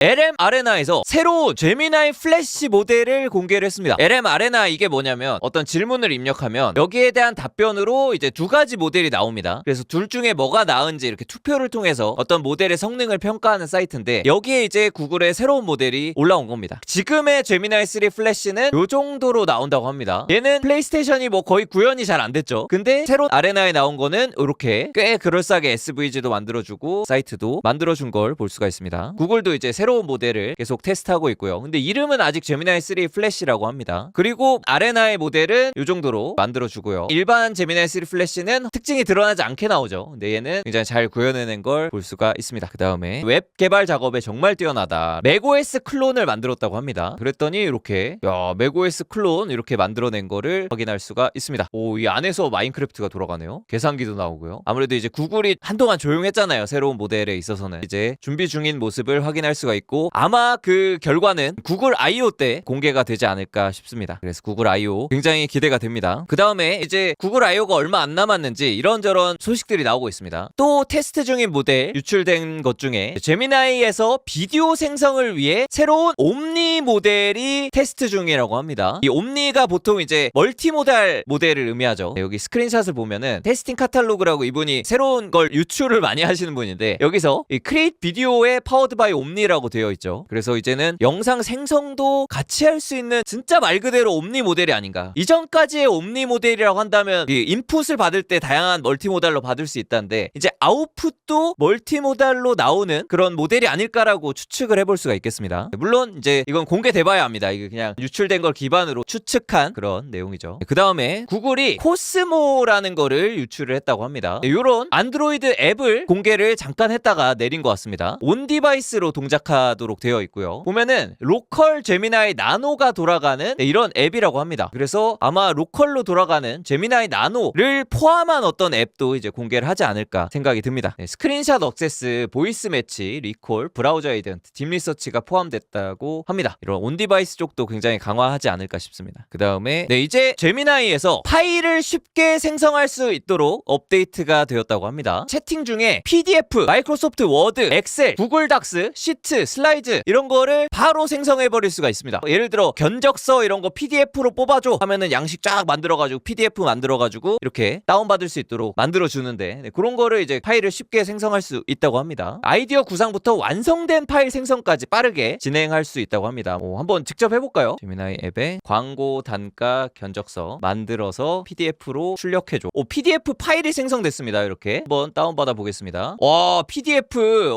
LM 아레나에서 새로운 제미나이 플래시 모델을 공개를 했습니다. LM 아레나 이게 뭐냐면 어떤 질문을 입력하면 여기에 대한 답변으로 이제 두 가지 모델이 나옵니다. 그래서 둘 중에 뭐가 나은지 이렇게 투표를 통해서 어떤 모델의 성능을 평가하는 사이트인데 여기에 이제 구글의 새로운 모델이 올라온 겁니다. 지금의 제미나이 3 플래시는 요 정도로 나온다고 합니다. 얘는 플레이스테이션이 뭐 거의 구현이 잘 안 됐죠. 근데 새로운 아레나에 나온 거는 이렇게 꽤 그럴싸하게 SVG도 만들어주고 사이트도 만들어준 걸 볼 수가 있습니다. 구글도 이제 새로운 모델을 계속 테스트하고 있고요. 근데 이름은 아직 제미나이 3 플래시라고 합니다. 그리고 아레나의 모델은 이 정도로 만들어주고요. 일반 제미나이 3 플래시는 특징이 드러나지 않게 나오죠. 근데 얘는 굉장히 잘 구현해낸 걸 볼 수가 있습니다. 그 다음에 웹 개발 작업에 정말 뛰어나다. 맥OS 클론을 만들었다고 합니다. 그랬더니 이렇게 맥OS 클론 이렇게 만들어낸 거를 확인할 수가 있습니다. 오, 이 안에서 마인크래프트가 돌아가네요. 계산기도 나오고요. 아무래도 이제 구글이 한동안 조용했잖아요. 새로운 모델에 있어서는 이제 준비 중인 모습을 확인할 수가 있고 아마 그 결과는 구글 I.O. 때 공개가 되지 않을까 싶습니다. 그래서 구글 I.O. 굉장히 기대가 됩니다. 그 다음에 이제 구글 I.O.가 얼마 안 남았는지 이런저런 소식들이 나오고 있습니다. 또 테스트 중인 모델 유출된 것 중에 제미나이에서 비디오 생성을 위해 새로운 옴니 모델이 테스트 중이라고 합니다. 이 옴니가 보통 이제 멀티모달 모델을 의미하죠. 여기 스크린샷을 보면은 테스팅 카탈로그라고 이분이 새로운 걸 유출을 많이 하시는 분인데 여기서 이 크리에이트 비디오에 파워드 바이 옴니라고 되어 있죠. 그래서 이제는 영상 생성도 같이 할 수 있는 진짜 말 그대로 옴니 모델이 아닌가. 이전까지의 옴니 모델이라고 한다면 이 인풋을 받을 때 다양한 멀티모달로 받을 수 있다는데 이제 아웃풋도 멀티모달로 나오는 그런 모델이 아닐까라고 추측을 해볼 수가 있겠습니다. 물론 이제 이건 공개돼봐야 합니다. 이게 그냥 유출된 걸 기반으로 추측한 그런 내용이죠. 그 다음에 구글이 코스모라는 거를 유출을 했다고 합니다. 이런 안드로이드 앱을 공개를 잠깐 했다가 내린 것 같습니다. 온 디바이스로 동작하도록 되어 있고요. 보면은 로컬 제미나이 나노가 돌아가는 이런 앱이라고 합니다. 그래서 아마 로컬로 돌아가는 제미나이 나노를 포함한 어떤 앱도 이제 공개를 하지 않을까 생각이 듭니다. 스크린샷 억세스, 보이스 매치, 리콜, 브라우저 에이전트, 딥 리서치가 포함됐다고 합니다. 이런 온 디바이스 쪽도 굉장히 강화하지 않을까 싶습니다. 그 다음에 이제 제미나이에서 파일을 쉽게 생성할 수 있도록 업데이트가 되었다고 합니다. 채팅 중에 PDF, 마이크로소프트 워드, 엑셀, 구글 닥스, 시트, 슬라이드 이런 거를 바로 생성해버릴 수가 있습니다. 예를 들어 견적서 이런 거 PDF로 뽑아줘 하면은 양식 쫙 만들어가지고 PDF 만들어가지고 이렇게 다운받을 수 있도록 만들어주는데 그런 거를 이제 파일을 쉽게 생성할 수 있다고 합니다. 아이디어 구상부터 완성된 파일 생성까지 빠르게 진행할 수 있다고 합니다. 한번 직접 해볼까요? 제미나이 앱에 광고 단가 견적서 만들어서 PDF로 출력해줘. PDF 파일이 생성됐습니다. 이렇게 한번 다운받아 보겠습니다. 와, PDF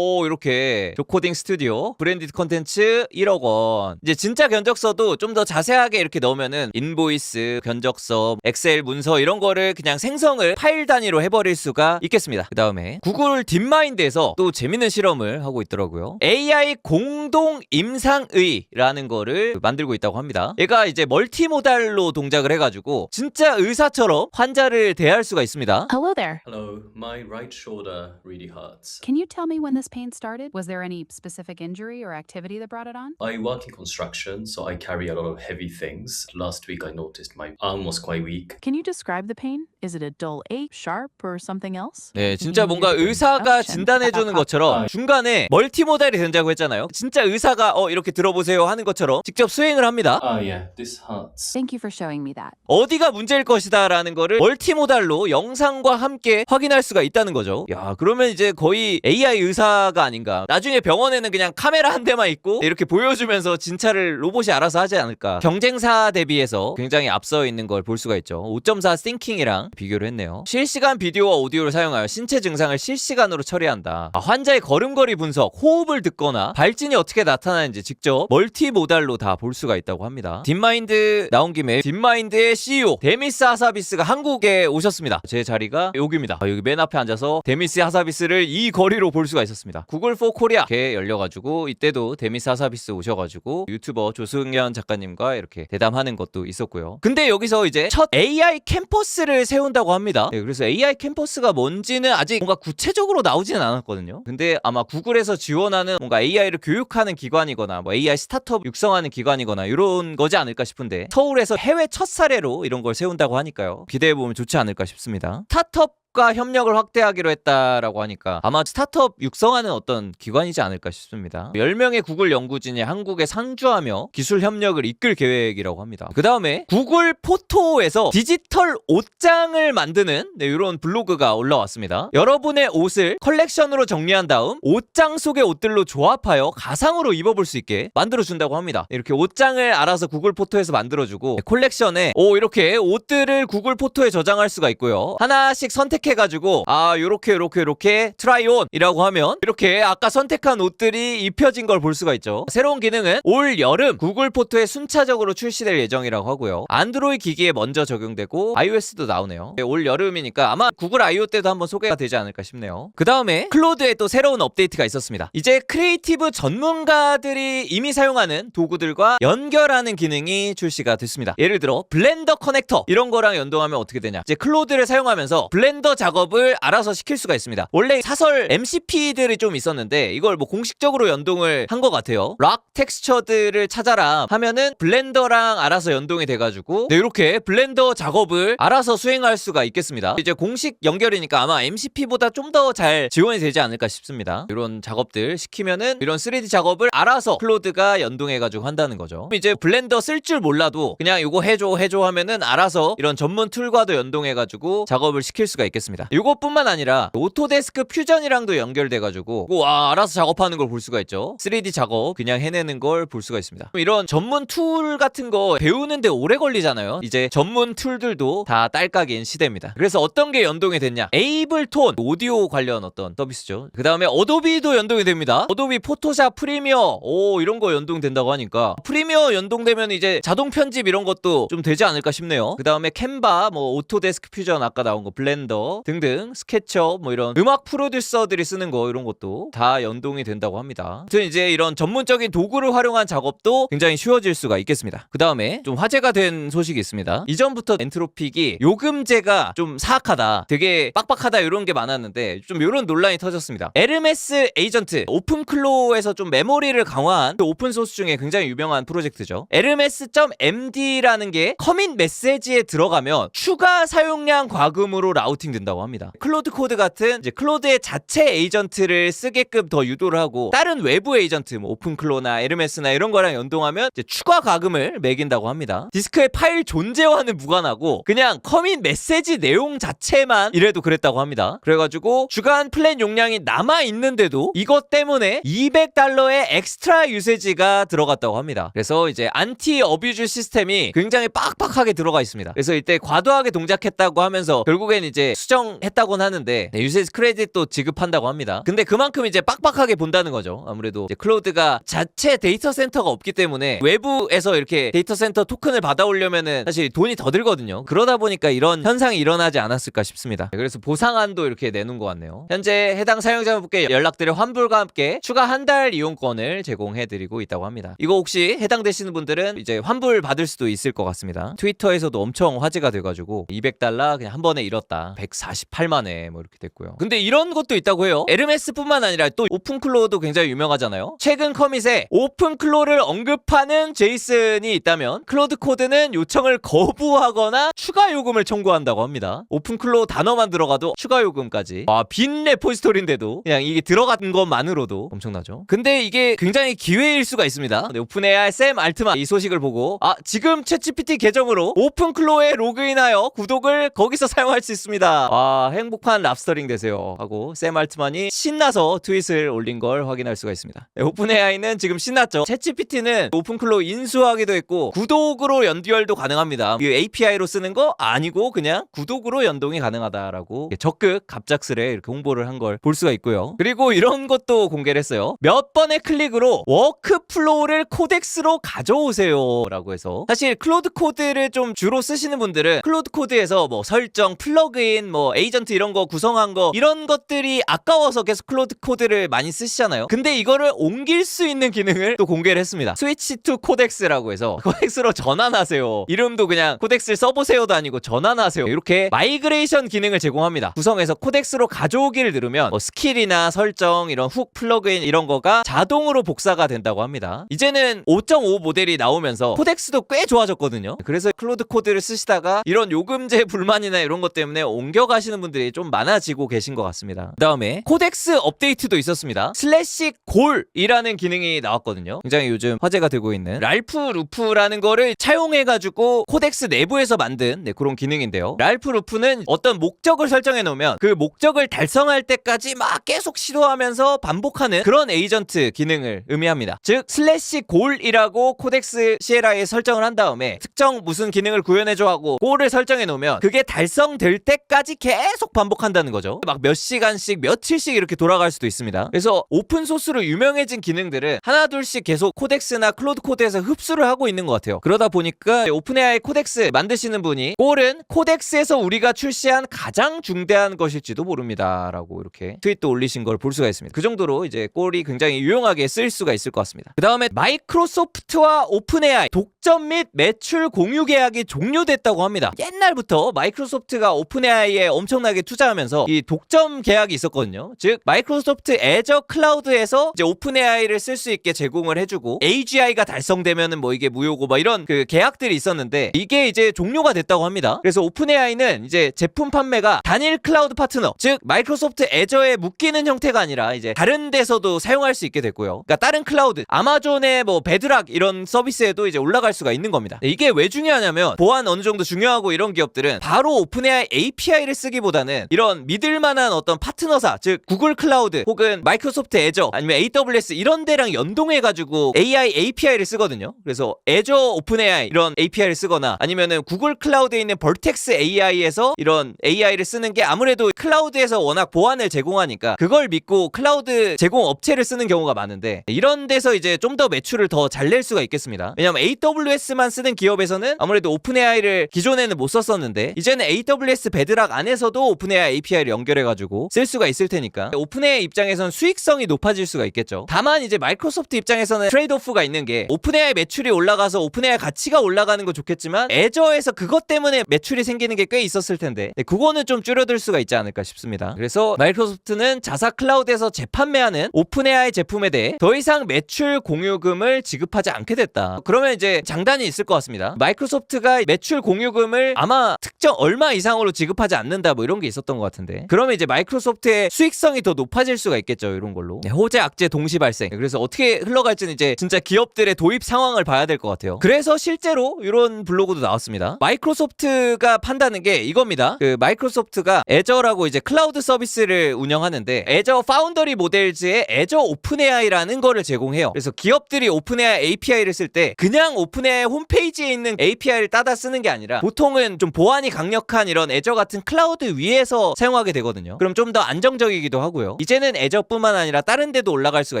이렇게 조코딩 스튜디오 브랜디드 컨텐츠 1억 원. 이제 진짜 견적서도 좀 더 자세하게 이렇게 넣으면은 인보이스, 견적서, 엑셀 문서 이런 거를 그냥 생성을 파일 단위로 해버릴 수가 있겠습니다. 그 다음에 구글 딥마인드에서 또 재밌는 실험을 하고 있더라고요. AI 공동 임상의라는 거를 만들고 있다고 합니다. 얘가 이제 멀티모달로 동작을 해가지고 진짜 의사처럼 환자를 대할 수가 있습니다. Hello there. Hello, my right shoulder really hurts. Can you tell me when this pain started? Was there any specific injury or activity that brought it on? I work in construction, so I carry a lot of heavy things. Last week I noticed my arm was quite weak. Can you describe the pain? Is it a dull ache, sharp, or something else? 네, 진짜 뭔가 의사가 진단해주는 것처럼 중간에 멀티모달이 된다고 했잖아요. 진짜 의사가 이렇게 들어보세요 하는 것처럼 직접 수행을 합니다. Yeah, this hurts. Thank you for showing me that. 어디가 문제일 것이다 라는 거를 멀티모달로 영상과 함께 확인할 수가 있다는 거죠. 야, 그러면 이제 거의 AI 의사가 아닌가. 나중에 병원에는 그냥 카메라 한 대만 있고 이렇게 보여주면서 진찰을 로봇이 알아서 하지 않을까. 경쟁사 대비해서 굉장히 앞서 있는 걸 볼 수가 있죠. 5.4 싱킹이랑 비교를 했네요. 실시간 비디오와 오디오를 사용하여 신체 증상을 실시간으로 처리한다. 환자의 걸음걸이 분석, 호흡을 듣거나 발진이 어떻게 나타나는지 직접 멀티모달로 다 볼 수가 있다고 합니다. 딥마인드 나온 김에 딥마인드의 CEO 데미스 하사비스가 한국에 오셨습니다. 제 자리가 여기입니다. 여기 맨 앞에 앉아서 데미스 하사비스를 이 거리로 볼 수가 있었습니다. 구글 포 코리아 이렇게 열려가지고 이때도 데미스 하사비스 오셔가지고 유튜버 조승현 작가님과 이렇게 대담하는 것도 있었고요. 근데 여기서 이제 첫 AI 캠퍼스를 세운다고 합니다. 그래서 AI 캠퍼스가 뭔지는 아직 뭔가 구체적으로 나오지는 않았거든요. 근데 아마 구글에서 지원하는 뭔가 AI를 교육하는 기관이거나 뭐 AI 스타트업 육성하는 기관이거나 이런 거지 않을까 싶은데 서울에서 해외 첫 사례로 이런 걸 세운다고 하니까요. 기대해보면 좋지 않을까 싶습니다. 스타트업 기업과 협력을 확대하기로 했다라고 하니까 아마 스타트업 육성하는 어떤 기관이지 않을까 싶습니다. 10명의 구글 연구진이 한국에 상주하며 기술 협력을 이끌 계획이라고 합니다. 그 다음에 구글 포토에서 디지털 옷장을 만드는 이런 블로그가 올라왔습니다. 여러분의 옷을 컬렉션으로 정리한 다음 옷장 속의 옷들로 조합하여 가상으로 입어볼 수 있게 만들어준다고 합니다. 이렇게 옷장을 알아서 구글 포토에서 만들어주고 콜렉션에 이렇게 옷들을 구글 포토에 저장할 수가 있고요. 하나씩 선택해가지고 요렇게 트라이온 이라고 하면 이렇게 아까 선택한 옷들이 입혀진 걸 볼 수가 있죠. 새로운 기능은 올 여름 구글 포토에 순차적으로 출시될 예정이라고 하고요. 안드로이드 기기에 먼저 적용되고 iOS도 나오네요. 올 여름이니까 아마 구글 I.O. 때도 한번 소개가 되지 않을까 싶네요. 그 다음에 클로드에 또 새로운 업데이트가 있었습니다. 이제 크리에이티브 전문가들이 이미 사용하는 도구들과 연결하는 기능이 출시가 됐습니다. 예를 들어 블렌더 커넥터 이런 거랑 연동하면 어떻게 되냐, 이제 클로드를 사용하면서 블렌더 작업을 알아서 시킬 수가 있습니다. 원래 사설 MCP들이 좀 있었는데 이걸 뭐 공식적으로 연동을 한 것 같아요. 락 텍스처들을 찾아라 하면은 블렌더랑 알아서 연동이 돼가지고 이렇게 블렌더 작업을 알아서 수행할 수가 있겠습니다. 이제 공식 연결이니까 아마 MCP보다 좀 더 잘 지원이 되지 않을까 싶습니다. 이런 작업들 시키면은 이런 3D 작업을 알아서 클로드가 연동해가지고 한다는 거죠. 이제 블렌더 쓸 줄 몰라도 그냥 이거 해줘 하면은 알아서 이런 전문 툴과도 연동해가지고 작업을 시킬 수가 있겠습니다. 이것뿐만 아니라 오토데스크 퓨전이랑도 연결돼가지고 알아서 작업하는 걸 볼 수가 있죠. 3D 작업 그냥 해내는 걸 볼 수가 있습니다. 이런 전문 툴 같은 거 배우는데 오래 걸리잖아요. 이제 전문 툴들도 다 딸깍인 시대입니다. 그래서 어떤 게 연동이 됐냐, 에이블톤 오디오 관련 어떤 서비스죠. 그 다음에 어도비도 연동이 됩니다. 어도비 포토샵 프리미어 이런 거 연동된다고 하니까 프리미어 연동되면 이제 자동 편집 이런 것도 좀 되지 않을까 싶네요. 그 다음에 캔바, 오토데스크 퓨전 아까 나온 거, 블렌더 등등, 스케치업 이런 음악 프로듀서들이 쓰는 거 이런 것도 다 연동이 된다고 합니다. 아무튼 이제 이런 전문적인 도구를 활용한 작업도 굉장히 쉬워질 수가 있겠습니다. 그 다음에 좀 화제가 된 소식이 있습니다. 이전부터 엔트로픽이 요금제가 좀 사악하다, 되게 빡빡하다 이런 게 많았는데 좀 이런 논란이 터졌습니다. 에르메스 에이전트, 오픈클로에서 좀 메모리를 강화한 오픈소스 중에 굉장히 유명한 프로젝트죠. 에르메스.md라는 게 커밋 메시지에 들어가면 추가 사용량 과금으로 라우팅 된다고 합니다. 클로드 코드 같은 이제 클로드의 자체 에이전트를 쓰게끔 더 유도를 하고 다른 외부 에이전트 오픈클로나 에르메스나 이런 거랑 연동하면 이제 추가 과금을 매긴다고 합니다. 디스크의 파일 존재와는 무관하고 그냥 커밋 메시지 내용 자체만 이래도 그랬다고 합니다. 그래가지고 주간 플랜 용량이 남아있는데도 이것 때문에 $200의 엑스트라 유세지가 들어갔다고 합니다. 그래서 이제 안티 어뷰즈 시스템이 굉장히 빡빡하게 들어가 있습니다. 그래서 이때 과도하게 동작했다고 하면서 결국엔 이제 수정했다고는 하는데 유세지 크레딧도 지급한다고 합니다. 근데 그만큼 이제 빡빡하게 본다는 거죠. 아무래도 이제 클로드가 자체 데이터 센터가 없기 때문에 외부에서 이렇게 데이터 센터 토큰을 받아오려면은 사실 돈이 더 들거든요. 그러다 보니까 이런 현상이 일어나지 않았을까 싶습니다. 그래서 보상안도 이렇게 내놓은 것 같네요. 현재 해당 사용자분께 연락드려 환불과 함께 추가 한 달 이용권을 제공해드리고 있다고 합니다. 이거 혹시 해당되시는 분들은 이제 환불 받을 수도 있을 것 같습니다. 트위터에서도 엄청 화제가 돼가지고 $200 그냥 한 번에 잃었다, 148만에 이렇게 됐고요. 근데 이런 것도 있다고 해요. 에르메스뿐만 아니라 또 오픈클로도 굉장히 유명하잖아요. 최근 커밋에 오픈클로를 언급하는 제이슨이 있다면 클로드 코드는 요청을 거부하거나 추가 요금을 청구한다고 합니다. 오픈클로 단어만 들어가도 추가 요금까지. 빈 레포지토리인데도 그냥 이게 들어간 것만으로도 엄청나죠. 근데 이게 굉장히 기회일 수가 있습니다. 오픈AI 샘 알트만 이 소식을 보고 지금 챗GPT 계정으로 오픈클로에 로그인하여 구독을 거기서 사용할 수 있습니다. 행복한 랍스터링 되세요 하고 샘 알트만이 신나서 트윗을 올린 걸 확인할 수가 있습니다. 오픈AI는 지금 신났죠. 챗GPT는 오픈클로 인수하기도 했고 구독으로 연결도 가능합니다. 이 API로 쓰는 거 아니고 그냥 구독으로 연동이 가능하다라고 적극 갑작스레 이렇게 홍보를 한 걸 볼 수가 있고요. 그리고 이런 것도 공개를 했어요. 몇 번의 클릭으로 워크플로우를 코덱스로 가져오세요 라고 해서, 사실 클로드 코드를 좀 주로 쓰시는 분들은 클로드 코드에서 설정, 플러그인, 에이전트 이런 거 구성한 거 이런 것들이 아까워서 계속 클로드 코드를 많이 쓰시잖아요. 근데 이거를 옮길 수 있는 기능을 또 공개를 했습니다. 스위치 투 코덱스라고 해서 코덱스로 전환하세요. 이름도 그냥 코덱스를 써보세요도 아니고 전환하세요. 이렇게 마이그레이션 기능을 제공합니다. 구성해서 코덱스로 가져오기를 누르면 스킬이나 설정, 이런 훅, 플러그인 이런 거가 자동으로 복사가 된다고 합니다. 이제는 5.5 모델이 나오면서 코덱스도 꽤 좋아졌거든요. 그래서 클로드 코드를 쓰시다가 이런 요금제 불만이나 이런 것 때문에 옮겨 이겨가시는 분들이 좀 많아지고 계신 것 같습니다. 그 다음에 코덱스 업데이트도 있었습니다. 슬래시 골이라는 기능이 나왔거든요. 굉장히 요즘 화제가 되고 있는 랄프 루프라는 거를 차용해가지고 코덱스 내부에서 만든 그런 기능인데요. 랄프 루프는 어떤 목적을 설정해 놓으면 그 목적을 달성할 때까지 막 계속 시도하면서 반복하는 그런 에이전트 기능을 의미합니다. 즉 슬래시 골이라고 코덱스 시에라에 설정을 한 다음에 특정 무슨 기능을 구현해줘 하고 골을 설정해 놓으면 그게 달성될 때까지 계속 반복한다는 거죠. 막 몇 시간씩 며칠씩 이렇게 돌아갈 수도 있습니다. 그래서 오픈소스로 유명해진 기능들은 하나둘씩 계속 코덱스나 클로드 코드에서 흡수를 하고 있는 것 같아요. 그러다 보니까 오픈AI 코덱스 만드시는 분이 골은 코덱스에서 우리가 출시한 가장 중대한 것일지도 모릅니다 라고 이렇게 트윗도 올리신 걸 볼 수가 있습니다. 그 정도로 이제 골이 굉장히 유용하게 쓰일 수가 있을 것 같습니다. 그 다음에 마이크로소프트와 오픈AI 독점 및 매출 공유 계약이 종료됐다고 합니다. 옛날부터 마이크로소프트가 오픈AI에 엄청나게 투자하면서 이 독점 계약이 있었거든요. 즉 마이크로소프트 애저 클라우드에서 이제 오픈AI를 쓸 수 있게 제공을 해주고 AGI가 달성되면은 뭐 이게 무효고 막 이런 그 계약들이 있었는데 이게 이제 종료가 됐다고 합니다. 그래서 오픈AI는 이제 제품 판매가 단일 클라우드 파트너, 즉 마이크로소프트 애저에 묶이는 형태가 아니라 이제 다른 데서도 사용할 수 있게 됐고요. 그러니까 다른 클라우드, 아마존의 뭐 베드락 이런 서비스에도 이제 올라갈 수가 있는 겁니다. 이게 왜 중요하냐면 보안 어느 정도 중요하고 이런 기업들은 바로 오픈AI API를 쓰기보다는 이런 믿을만한 어떤 파트너사, 즉 구글 클라우드 혹은 마이크로소프트 애저 아니면 AWS 이런 데랑 연동해가지고 AI API를 쓰거든요. 그래서 애저 오픈AI 이런 API를 쓰거나 아니면은 구글 클라우드에 있는 벌텍스 AI에서 이런 AI를 쓰는 게 아무래도 클라우드에서 워낙 보안을 제공하니까 그걸 믿고 클라우드 제공 업체를 쓰는 경우가 많은데 이런 데서 이제 좀 더 매출을 더 잘 낼 수가 있겠습니다. 왜냐면 AWS만 쓰는 기업에서는 아무래도 오픈AI를 기존에는 못 썼었는데 이제는 AWS 베드락 안에서도 오픈AI API를 연결해가지고 쓸 수가 있을 테니까 오픈AI 입장에서는 수익성이 높아질 수가 있겠죠. 다만 이제 마이크로소프트 입장에서는 트레이드오프가 있는 게 오픈AI 매출이 올라가서 오픈AI 가치가 올라가는 건 좋겠지만 애저에서 그것 때문에 매출이 생기는 게 꽤 있었을 텐데 그거는 좀 줄여들 수가 있지 않을까 싶습니다. 그래서 마이크로소프트는 자사 클라우드에서 재판매하는 오픈AI 제품에 대해 더 이상 매출 공유금을 지급하지 않게 됐다. 그러면 이제 장단이 있을 것 같습니다. 마이크로소프트가 매출 공유금을 아마 특정 얼마 이상으로 지급하지 않는다 뭐 이런 게 있었던 것 같은데 그러면 이제 마이크로소프트의 수익성이 더 높아질 수가 있겠죠. 이런 걸로 호재 악재 동시 발생. 그래서 어떻게 흘러갈지는 이제 진짜 기업들의 도입 상황을 봐야 될 것 같아요. 그래서 실제로 이런 블로그도 나왔습니다. 마이크로소프트가 판다는 게 이겁니다. 그 마이크로소프트가 애저라고 이제 클라우드 서비스를 운영하는데 애저 파운더리 모델즈의 애저 오픈AI라는 거를 제공해요. 그래서 기업들이 오픈AI API를 쓸 때 그냥 오픈AI 홈페이지에 있는 API를 따다 쓰는 게 아니라 보통은 좀 보안이 강력한 이런 애저 같은 클라우드 위에서 사용하게 되거든요. 그럼 좀 더 안정적이기도 하고요. 이제는 애저뿐만 아니라 다른 데도 올라갈 수가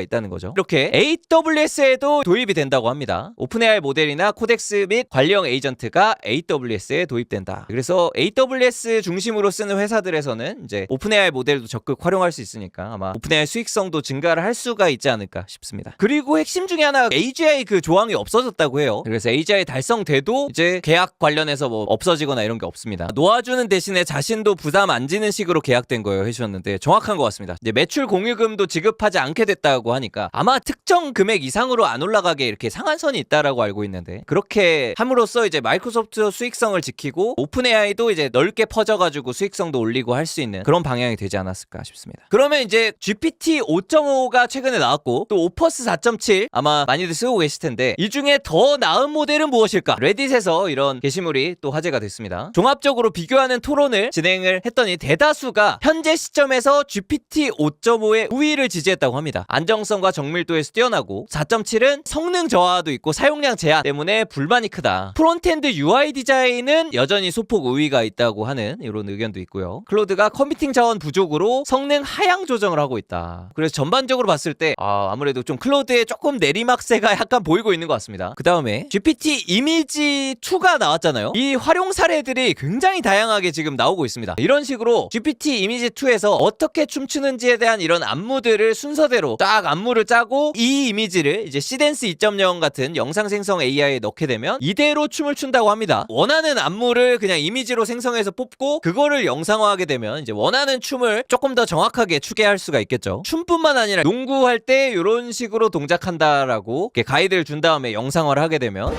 있다는 거죠. 이렇게 AWS에도 도입이 된다고 합니다. 오픈AI 모델이나 코덱스 및 관련 에이전트가 AWS에 도입된다. 그래서 AWS 중심으로 쓰는 회사들에서는 이제 오픈AI 모델도 적극 활용할 수 있으니까 아마 오픈AI 수익성도 증가를 할 수가 있지 않을까 싶습니다. 그리고 핵심 중에 하나 AGI 그 조항이 없어졌다고 해요. 그래서 AGI 달성돼도 이제 계약 관련해서 뭐 없어지거나 이런 게 없습니다. 놓아주는 대신에 자신도 부담 안 지는 식으로 계약된 거예요 해주셨는데 정확한 것 같습니다. 이제 매출 공유금도 지급하지 않게 됐다고 하니까 아마 특정 금액 이상으로 안 올라가게 이렇게 상한선이 있다라고 알고 있는데 그렇게 함으로써 이제 마이크로소프트 수익성을 지키고 오픈AI도 이제 넓게 퍼져가지고 수익성도 올리고 할 수 있는 그런 방향이 되지 않았을까 싶습니다. 그러면 이제 GPT 5.5가 최근에 나왔고 또 오퍼스 4.7 아마 많이들 쓰고 계실 텐데 이 중에 더 나은 모델은 무엇일까? 레딧에서 이런 게시물이 또 화제가 됐습니다. 종합적으로 비교하는 토론을 진행을 했더니 대다수가 현재 시점에서 GPT 5.5의 우위를 지지했다고 합니다. 안정성과 정밀도에서 뛰어나고 4.7은 성능 저하도 있고 사용량 제한 때문에 불만이 크다. 프론트엔드 UI 디자인은 여전히 소폭 우위가 있다고 하는 이런 의견도 있고요. 클로드가 컴퓨팅 자원 부족으로 성능 하향 조정을 하고 있다. 그래서 전반적으로 봤을 때 아무래도 좀 클로드에 조금 내리막세가 약간 보이고 있는 것 같습니다. 그 다음에 GPT 이미지 2가 나왔잖아요. 이 활용 사례들이 굉장히 다양하게 지금 나오고 있습니다. 이런 식으로 GPT 이미지 2에서 어떻게 춤추는지에 대한 이런 안무들을 순서대로 딱 안무를 짜고 이 이미지를 이제 시댄스 2.0 같은 영상 생성 AI에 넣게 되면 이대로 춤을 춘다고 합니다. 원하는 안무를 그냥 이미지로 생성해서 뽑고 그거를 영상화하게 되면 이제 원하는 춤을 조금 더 정확하게 추계할 수가 있겠죠. 춤뿐만 아니라 농구할 때 이런 식으로 동작한다라고 이렇게 가이드를 준 다음에 영상화를 하게 되면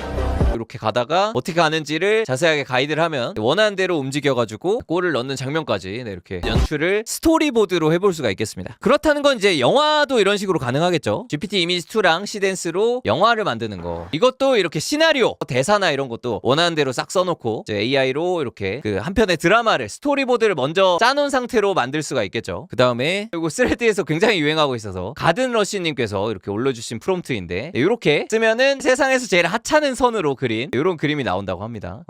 이렇게 가다가 어떻게 가는지를 자세하게 가이드를 하면 원하는 대로 움직여가지고 골을 넣는 장면까지 네, 이렇게 연출을 스토리보드로 해볼 수가 있겠습니다. 그렇다는 건 이제 영화도 이런 식으로 가능하겠죠. GPT 이미지2랑 시댄스로 영화를 만드는 거. 이것도 이렇게 시나리오, 대사나 이런 것도 원하는 대로 싹 써놓고 이제 AI로 이렇게 그 한 편의 드라마를 스토리보드를 먼저 짜놓은 상태로 만들 수가 있겠죠. 그 다음에 그리고 스레드에서 굉장히 유행하고 있어서 가든러시님께서 이렇게 올려주신 프롬프트인데 이렇게 쓰면은 세상에서 제일 하찮은 선으로 그린 이런 그림이 나온다고 합니다.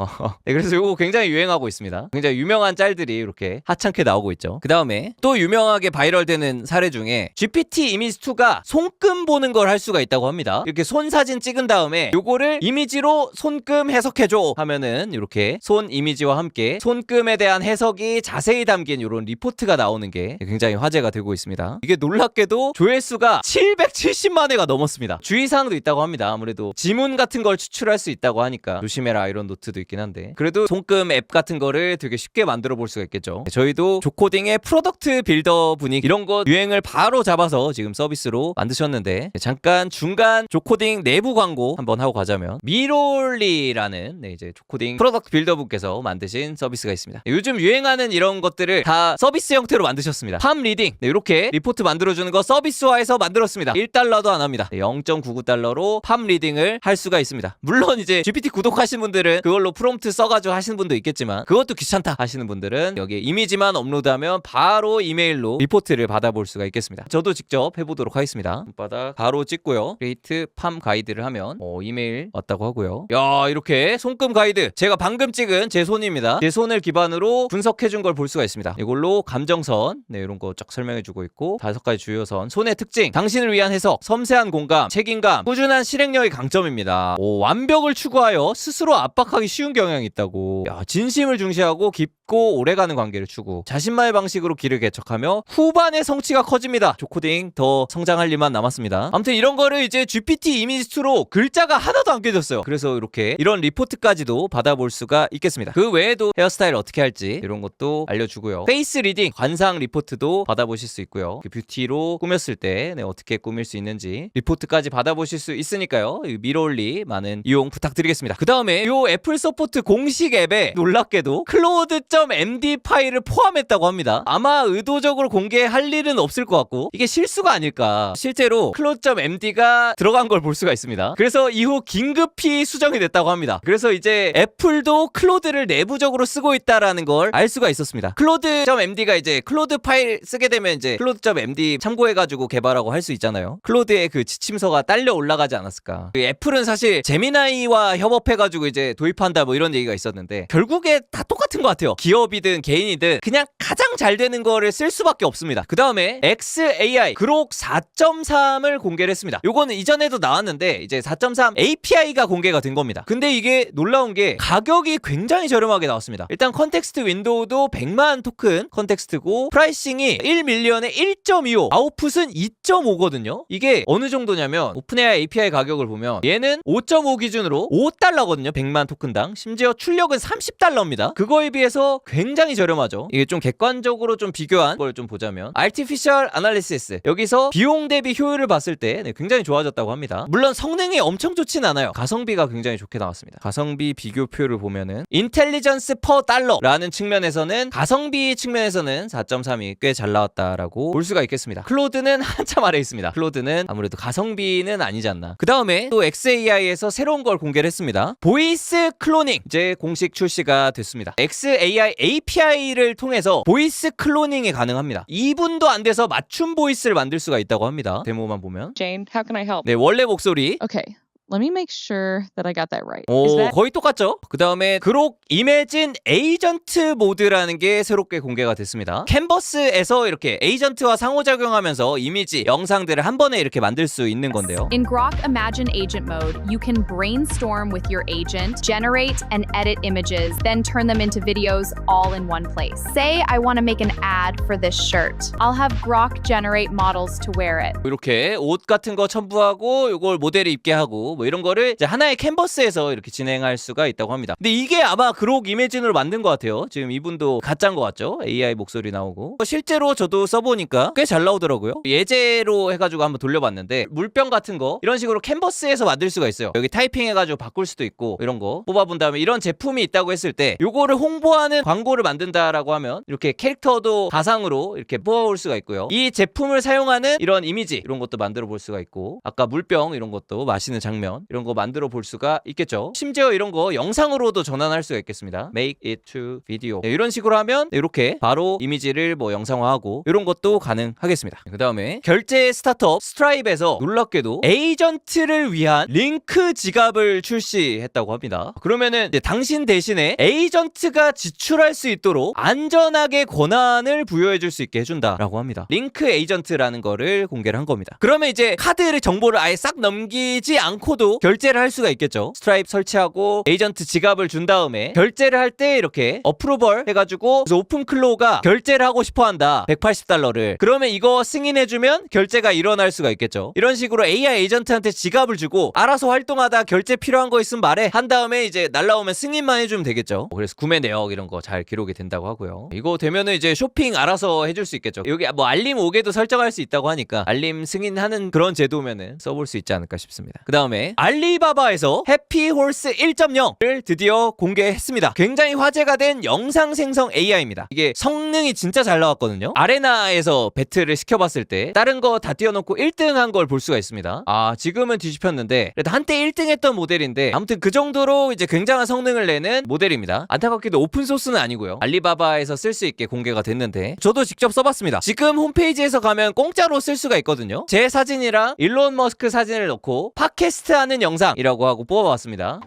네, 그래서 이거 굉장히 유행하고 있습니다. 굉장히 유명한 짤들이 이렇게 하찮게 나오고 있죠. 그 다음에 또 유명하게 바이럴되는 사례 중에 GPT 이미지2가 손금 보는 걸 할 수가 있다고 합니다. 이렇게 손 사진 찍은 다음에 요거를 이미지로 손금 해석해줘 하면은 이렇게 손 이미지와 함께 손금에 대한 해석이 자세히 담긴 이런 리포트가 나오는 게 굉장히 화제가 되고 있습니다. 이게 놀랍게도 조회수가 770만 회가 넘었습니다. 주의사항도 있다고 합니다. 아무래도 지문 같은 걸 추출할 수 있다고 하니까 조심해라 이런 노트도 있긴 한데 그래도 손금 앱 같은 거를 되게 쉽게 만들어 볼 수가 있겠죠. 저희도 조코딩의 프로덕트 빌더 분위기 이런 거 유행을 바로 잡아서 지금 서비스로 만드셨는데 잠깐 중간 조코딩 내부 광고 한번 하고 가자면 미롤리라는 네, 이제 조코딩 프로덕트 빌더 분께서 만드신 서비스가 있습니다. 요즘 유행하는 이런 것들을 다 서비스 형태로 만드셨습니다. 팜 리딩 네, 이렇게 리포트 만들어주는 거 서비스화해서 만들었습니다. 1달러도 안 합니다. 0.99달러로 팜 리딩을 할 수가 있습니다. 물론 이제 GPT 구독하신 분들은 그걸로 프롬프트 써가지고 하시는 분도 있겠지만 그것도 귀찮다 하시는 분들은 여기에 이미지만 업로드하면 바로 이메일로 리포트를 받아볼 수가 있겠습니다. 저도 직접 해보도록 하겠습니다. 손바닥 바로 찍고요. 크리에이트 팜 가이드를 하면 이메일 왔다고 하고요. 야 이렇게 손금 가이드 제가 방금 찍은 제 손입니다. 제 손을 기반으로 분석해준 걸 볼 수가 있습니다. 이걸로 감정선 네, 이런 거 쫙 설명해주고 있고 5가지 주요선 손의 특징 당신을 위한 해석 섬세한 공감 책임감 꾸준한 실행력이 강점입니다. 완벽을 추구하여 스스로 압박하기 쉬운 경향이 있다고. 야, 진심을 중시하고 깊고 오래가는 관계를 추구 자신만의 방식으로 길을 개척하며 후반의 성취가 커집니다. 조코딩 더 성장할 일만 남았습니다. 아무튼 이런 거를 이제 GPT 이미지2로 글자가 하나도 안 깨졌어요. 그래서 이렇게 이런 리포트까지도 받아볼 수가 있겠습니다. 그 외에도 헤어스타일 어떻게 할지 이런 것도 알려주고요. 페이스 리딩 관상 리포트도 받아보실 수 있고요. 뷰티로 꾸몄을 때 네, 어떻게 꾸밀 수 있는지 리포트까지 받아보실 수 있으니까요. 미롤리 많은 이용 부탁드리겠습니다. 그 다음에 요 애플 서포트 공식 앱에 놀랍게도 클로드.md 파일을 포함했다고 합니다. 아마 의도적으로 공개할 일은 없을 것 같고 이게 실수가 아닐까. 실제로 클로드.md가 들어간 걸 볼 수가 있습니다. 그래서 이후 긴급히 수정이 됐다고 합니다. 그래서 이제 애플도 클로드를 내부적으로 쓰고 있다라는 걸 알 수가 있었습니다. 클로드.md가 이제 클로드 파일 쓰게 되면 이제 클로드.md 참고해가지고 개발하고 할 수 있잖아요. 클로드의 그 지침서가 딸려 올라가지 않았을까. 그 애플은 사실 제미나이와 협업해가지고 이제 도입한다 뭐 이런 얘기가 있었는데 결국에 다 똑같은 것 같아요. 기업이든 개인이든 그냥 가장 잘 되는 거를 쓸 수밖에 없습니다. 그 다음에 XAI 그록 4.3을 공개를 했습니다. 요거는 이전에도 나왔는데 이제 4.3 API가 공개가 된 겁니다. 근데 이게 놀라운 게 가격이 굉장히 저렴하게 나왔습니다. 일단 컨텍스트 윈도우도 100만 토큰 컨텍스트고 프라이싱이 1밀리언에 1.25 아웃풋은 2.5거든요. 이게 어느 정도냐면 오픈AI API 가격을 보면 얘는 5.5 기준으로 5달러거든요. 100만 토큰당. 심지어 출력은 30달러입니다. 그거에 비해서 굉장히 저렴하죠. 이게 좀 객관적으로 좀 비교한 걸 좀 보자면 Artificial Analysis 여기서 비용 대비 효율을 봤을 때 네, 굉장히 좋아졌다고 합니다. 물론 성능이 엄청 좋진 않아요. 가성비가 굉장히 좋게 나왔습니다. 가성비 비교표를 보면은 Intelligence per 달러라는 측면에서는 가성비 측면에서는 4.3이 꽤 잘 나왔다라고 볼 수가 있겠습니다. 클로드는 한참 아래 있습니다. 클로드는 아무래도 가성비는 아니지 않나. 그 다음에 또 XAI에서 새로운 걸 공개를 했습니다. 보이스 클로닝 이제 공식 출시가 됐습니다. XAI API를 통해서 보이스 클로닝이 가능합니다. 2분도 안 돼서 맞춤 보이스를 만들 수가 있다고 합니다. 데모만 보면. Jane, how can I help? 네, 원래 목소리. Okay, let me make sure that I got that right. 오, Is that 거의 똑같죠? 그 다음에 그록 이매진 에이전트 모드라는 게 새롭게 공개가 됐습니다. 캔버스에서 이렇게 에이전트와 상호작용하면서 이미지, 영상들을 한 번에 이렇게 만들 수 있는 건데요. In Grok Imagine Agent mode, you can brainstorm with your agent, generate and edit images, then turn them into videos all in one place. Say I want to make an ad for this shirt. I'll have Grok generate models to wear it. 이렇게 옷 같은 거 첨부하고 이걸 모델에 입게 하고 뭐 이런 거를 이제 하나의 캔버스에서 이렇게 진행할 수가 있다고 합니다. 근데 이게 아마 그록 이매진으로 만든 것 같아요. 지금 이분도 가짜인 것 같죠? AI 목소리 나오고. 실제로 저도 써보니까 꽤 잘 나오더라고요. 예제로 해가지고 한번 돌려봤는데 물병 같은 거 이런 식으로 캔버스에서 만들 수가 있어요. 여기 타이핑 해가지고 바꿀 수도 있고 이런 거 뽑아본 다음에 이런 제품이 있다고 했을 때 요거를 홍보하는 광고를 만든다라고 하면 이렇게 캐릭터도 가상으로 이렇게 뽑아볼 수가 있고요. 이 제품을 사용하는 이런 이미지 이런 것도 만들어 볼 수가 있고 아까 물병 이런 것도 마시는 장면 이런 거 만들어 볼 수가 있겠죠. 심지어 이런 거 영상으로도 전환할 수가 있겠습니다. Make it to video. 네, 이런 식으로 하면 이렇게 바로 이미지를 뭐 영상화하고 이런 것도 가능하겠습니다. 그 다음에 결제 스타트업 스트라이브에서 놀랍게도 에이전트를 위한 링크 지갑을 출시했다고 합니다. 그러면은 이제 당신 대신에 에이전트가 지출할 수 있도록 안전하게 권한을 부여해 줄 수 있게 해준다라고 합니다. 링크 에이전트라는 거를 공개를 한 겁니다. 그러면 이제 카드의 정보를 아예 싹 넘기지 않고도 결제를 할 수가 있겠죠. 스트라이프 설치하고 에이전트 지갑을 준 다음에 결제를 할 때 이렇게 어프로벌 해가지고 오픈클로우가 결제를 하고 싶어 한다. $180를. 그러면 이거 승인해주면 결제가 일어날 수가 있겠죠. 이런 식으로 AI 에이전트한테 지갑을 주고 알아서 활동하다 결제 필요한 거 있으면 말해 한 다음에 이제 날라오면 승인만 해주면 되겠죠. 그래서 구매 내역 이런 거 잘 기록이 된다고 하고요. 이거 되면은 이제 쇼핑 알아서 해줄 수 있겠죠. 여기 뭐 알림 오게도 설정할 수 있다고 하니까 알림 승인하는 그런 제도면은 써볼 수 있지 않을까 싶습니다. 그 다음에 알리바바에서 해피홀스 1.0를 드디어 공개했습니다. 굉장히 화제가 된 영상 생성 AI입니다. 이게 성능이 진짜 잘 나왔거든요. 아레나에서 배틀을 시켜봤을 때 다른 거 다 띄워놓고 1등 한 걸 볼 수가 있습니다. 아 지금은 뒤집혔는데 그래도 한때 1등 했던 모델인데 아무튼 그 정도로 이제 굉장한 성능을 내는 모델입니다. 안타깝게도 오픈소스는 아니고요. 알리바바에서 쓸 수 있게 공개가 됐는데 저도 직접 써봤습니다. 지금 홈페이지에서 가면 공짜로 쓸 수가 있거든요. 제 사진이랑 일론 머스크 사진을 넣고 팟캐스트 하는 영상이라고 하고 뽑아봤습니다.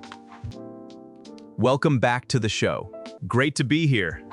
Welcome back to the show. Great to be here.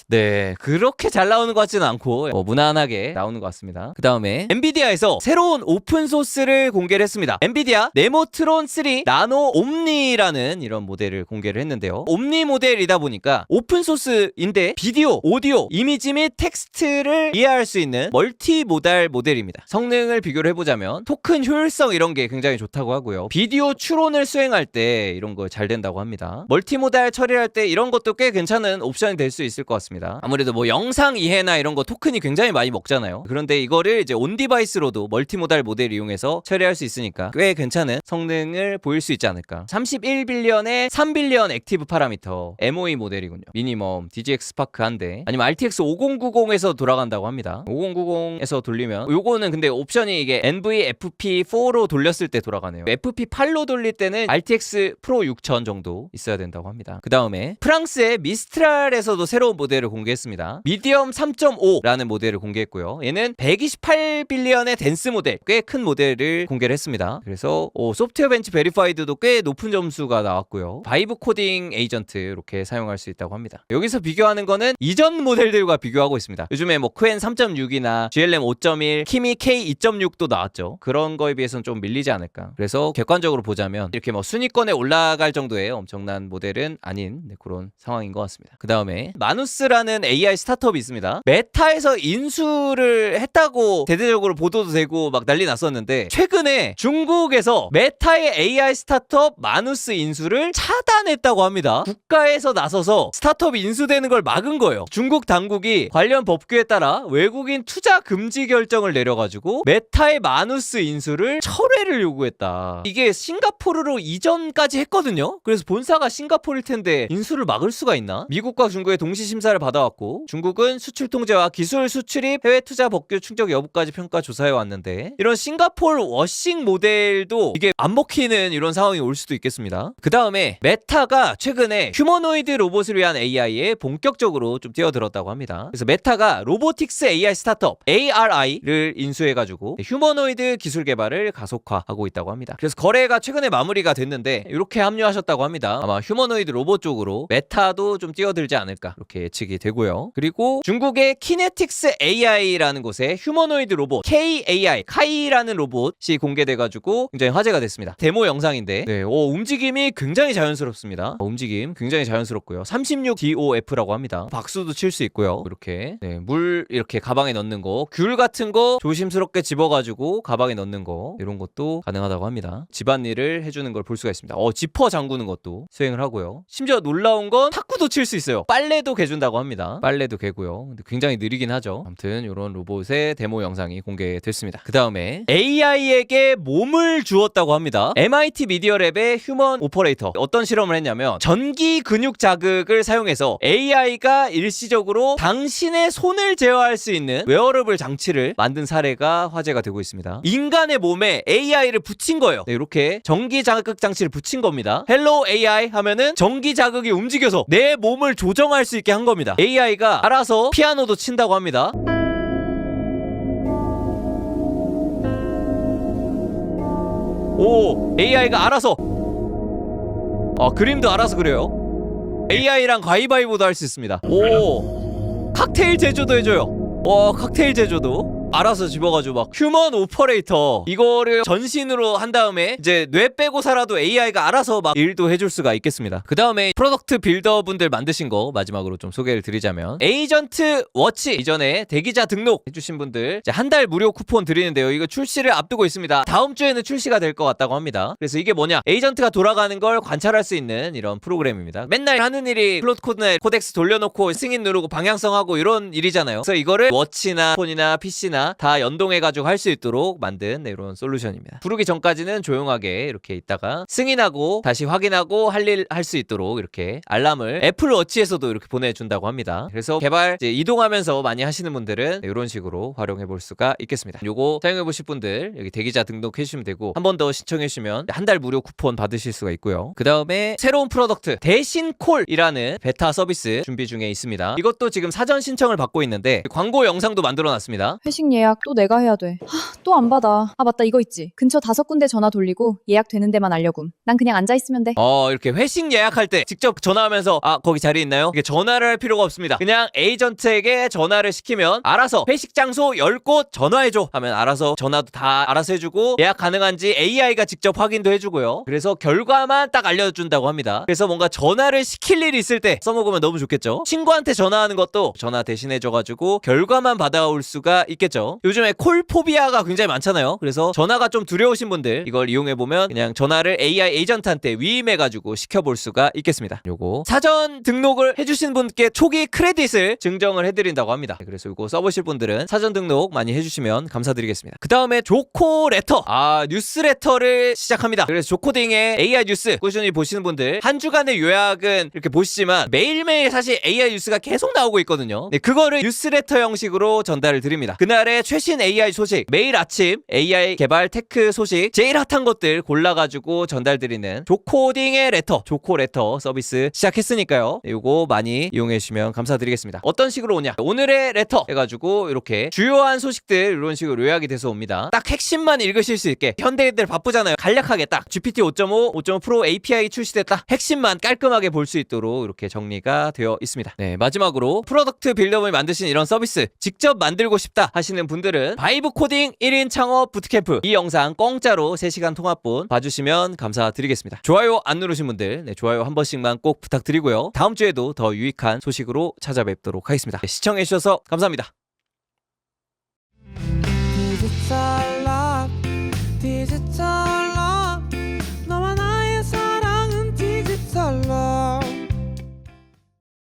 네, 그렇게 잘 나오는 것 같지는 않고 무난하게 나오는 것 같습니다. 그 다음에 엔비디아에서 새로운 오픈소스를 공개를 했습니다. 엔비디아 네모트론 3 나노 옴니라는 이런 모델을 공개를 했는데요. 옴니 모델이다 보니까 오픈소스인데 비디오, 오디오, 이미지 및 텍스트를 이해할 수 있는 멀티모달 모델입니다. 성능을 비교를 해보자면 토큰 효율성 이런 게 굉장히 좋다고 하고요. 비디오 추론을 수행할 때 이런 거 잘 된다고 합니다. 멀티모달 처리할 때 이런 것도 꽤 괜찮은 옵션이 될 수 있을 것 같습니다. 아무래도 뭐 영상 이해나 이런 거 토큰이 굉장히 많이 먹잖아요. 그런데 이거를 이제 온 디바이스로도 멀티모달 모델 이용해서 처리할 수 있으니까 꽤 괜찮은 성능을 보일 수 있지 않을까. 31빌리언에 3빌리언 액티브 파라미터 MOE 모델이군요. 미니멈 DGX 스파크 한 대 아니면 RTX 5090에서 돌아간다고 합니다. 5090에서 돌리면 요거는 근데 옵션이 이게 NVFP4로 돌렸을 때 돌아가네요. FP8로 돌릴 때는 RTX 프로 6000 정도 있어야 된다고 합니다. 그 다음에 프랑스의 미스트랄에서도 새로운 모델을 공개했습니다. 미디엄 3.5라는 모델을 공개했고요. 얘는 128빌리언의 댄스 모델, 꽤 큰 모델을 공개를 했습니다. 그래서 소프트웨어 벤치 베리파이드도 꽤 높은 점수가 나왔고요. 바이브 코딩 에이전트 이렇게 사용할 수 있다고 합니다. 여기서 비교하는 거는 이전 모델들과 비교하고 있습니다. 요즘에 뭐 쿠엔 3.6이나 GLM 5.1, 키미 K 2.6도 나왔죠. 그런 거에 비해서는 좀 밀리지 않을까. 그래서 객관적으로 보자면 이렇게 뭐 순위권에 올라갈 정도의 엄청난 모델은 아닌 그런 상황인 것 같습니다. 그 다음에 마누스라는 AI 스타트업이 있습니다. 메타에서 인수를 했다고 대대적으로 보도도 되고 막 난리 났었는데 최근에 중국에서 메타의 AI 스타트업 마누스 인수를 차단했다고 합니다. 국가에서 나서서 스타트업이 인수되는 걸 막은 거예요. 중국 당국이 관련 법규에 따라 외국인 투자 금지 결정을 내려가지고 메타의 마누스 인수를 철회를 요구했다. 이게 싱가포르로 이전까지 했거든요. 그래서 본사가 싱가포르일 텐데 인수를 막을 수가 있나? 미국과 중국의 동시 심사를 받아왔고 중국은 수출 통제와 기술 수출입, 해외 투자 법규 충족 여부까지 평가 조사해 왔는데 이런 싱가포르 워싱 모델도 이게 안 먹히는 이런 상황이 올 수도 있겠습니다. 그 다음에 메타가 최근에 휴머노이드 로봇을 위한 AI에 본격적으로 좀 뛰어들었다고 합니다. 그래서 메타가 로보틱스 AI 스타트업 ARI를 인수해가지고 휴머노이드 기술 개발을 가속화하고 있다고 합니다. 그래서 거래가 최근에 마무리가 됐는데 이렇게 합류하셨다고 합니다. 아마 휴머노이드 로봇 쪽으로 메타도 좀 뛰어들지 않을까 이렇게 예측이 계획이 되고요. 그리고 중국의 키네틱스 AI라는 곳에 휴머노이드 로봇 KAI 카이라는 로봇이 공개돼가지고 굉장히 화제가 됐습니다. 데모 영상인데 네, 움직임이 굉장히 자연스럽습니다. 움직임 굉장히 자연스럽고요. 36DOF라고 합니다. 박수도 칠 수 있고요. 이렇게 네, 물 이렇게 가방에 넣는 거, 귤 같은 거 조심스럽게 집어가지고 가방에 넣는 거 이런 것도 가능하다고 합니다. 집안일을 해주는 걸 볼 수가 있습니다. 지퍼 잠그는 것도 수행을 하고요. 심지어 놀라운 건 탁구도 칠 수 있어요. 빨래도 개준다고 합니다. 빨래도 개고요. 근데 굉장히 느리긴 하죠. 아무튼 이런 로봇의 데모 영상이 공개됐습니다. 그 다음에 AI에게 몸을 주었다고 합니다. MIT 미디어랩의 휴먼 오퍼레이터 어떤 실험을 했냐면 전기 근육 자극을 사용해서 AI가 일시적으로 당신의 손을 제어할 수 있는 웨어러블 장치를 만든 사례가 화제가 되고 있습니다. 인간의 몸에 AI를 붙인 거예요. 네, 이렇게 전기 자극 장치를 붙인 겁니다. 헬로 AI 하면은 전기 자극이 움직여서 내 몸을 조정할 수 있게 한 겁니다. AI가 알아서 피아노도 친다고 합니다. AI가 알아서 그림도 알아서 그려요. AI랑 가위바위보도 할 수 있습니다. 칵테일 제조도 해줘요. 칵테일 제조도 알아서 집어가지고 막 휴먼 오퍼레이터 이거를 전신으로 한 다음에 이제 뇌 빼고 살아도 AI가 알아서 막 일도 해줄 수가 있겠습니다. 그 다음에 프로덕트 빌더 분들 만드신 거 마지막으로 좀 소개를 드리자면 에이전트 워치 이전에 대기자 등록 해주신 분들 이제 한 달 무료 쿠폰 드리는데요. 이거 출시를 앞두고 있습니다. 다음 주에는 출시가 될 것 같다고 합니다. 그래서 이게 뭐냐, 에이전트가 돌아가는 걸 관찰할 수 있는 이런 프로그램입니다. 맨날 하는 일이 플롯 코드에 코덱스 돌려놓고 승인 누르고 방향성하고 이런 일이잖아요. 그래서 이거를 워치나 폰이나 PC나 다 연동해가지고 할 수 있도록 만든 이런 솔루션입니다. 부르기 전까지는 조용하게 이렇게 있다가 승인하고 다시 확인하고 할 일 할 수 있도록 이렇게 알람을 애플워치에서도 이렇게 보내준다고 합니다. 그래서 개발 이제 이동하면서 많이 하시는 분들은 이런 식으로 활용해 볼 수가 있겠습니다. 요거 사용해 보실 분들 여기 대기자 등록해 주시면 되고 한 번 더 신청해 주시면 한 달 무료 쿠폰 받으실 수가 있고요. 그 다음에 새로운 프로덕트 대신 콜이라는 베타 서비스 준비 중에 있습니다. 이것도 지금 사전 신청을 받고 있는데 광고 영상도 만들어 놨습니다. 회식 예약 또 내가 해야 돼. 또 안 받아. 맞다, 이거 있지. 근처 5군데 전화 돌리고 예약되는 데만 알려줌. 난 그냥 앉아있으면 돼. 이렇게 회식 예약할 때 직접 전화하면서 거기 자리 있나요? 이게 전화를 할 필요가 없습니다. 그냥 에이전트에게 전화를 시키면 알아서 회식 장소 10곳 전화해줘 하면 알아서 전화도 다 알아서 해주고 예약 가능한지 AI가 직접 확인도 해주고요. 그래서 결과만 딱 알려준다고 합니다. 그래서 뭔가 전화를 시킬 일이 있을 때 써먹으면 너무 좋겠죠. 친구한테 전화하는 것도 전화 대신해줘가지고 결과만 받아올 수가 있겠죠. 요즘에 콜포비아가 굉장히 많잖아요. 그래서 전화가 좀 두려우신 분들 이걸 이용해보면 그냥 전화를 AI 에이전트한테 위임해가지고 시켜볼 수가 있겠습니다. 요거 사전 등록을 해주신 분께 초기 크레딧을 증정을 해드린다고 합니다. 그래서 요거 써보실 분들은 사전 등록 많이 해주시면 감사드리겠습니다. 그 다음에 조코레터 뉴스레터를 시작합니다. 그래서 조코딩의 AI 뉴스 꾸준히 보시는 분들 한 주간의 요약은 이렇게 보시지만 매일매일 사실 AI 뉴스가 계속 나오고 있거든요. 네, 그거를 뉴스레터 형식으로 전달을 드립니다. 그날의 최신 AI 소식, 매일 아침 AI 개발 테크 소식 제일 핫한 것들 골라가지고 전달드리는 조코딩의 레터, 조코레터 서비스 시작했으니까요. 이거 많이 이용해주시면 감사드리겠습니다. 어떤 식으로 오냐, 오늘의 레터 해가지고 이렇게 주요한 소식들 이런 식으로 요약이 돼서 옵니다. 딱 핵심만 읽으실 수 있게, 현대인들 바쁘잖아요. 간략하게 딱 GPT 5.5, 5.5 프로 API 출시됐다, 핵심만 깔끔하게 볼 수 있도록 이렇게 정리가 되어 있습니다. 네, 마지막으로 프로덕트 빌더분이 만드신 이런 서비스 직접 만들고 싶다 하시는 분들은 바이브 코딩 1인 창업 부트캠프 이 영상 공짜로 3시간 통합본 봐주시면 감사드리겠습니다. 좋아요 안 누르신 분들 좋아요 한 번씩만 꼭 부탁드리고요. 다음 주에도 더 유익한 소식으로 찾아뵙도록 하겠습니다. 시청해주셔서 감사합니다.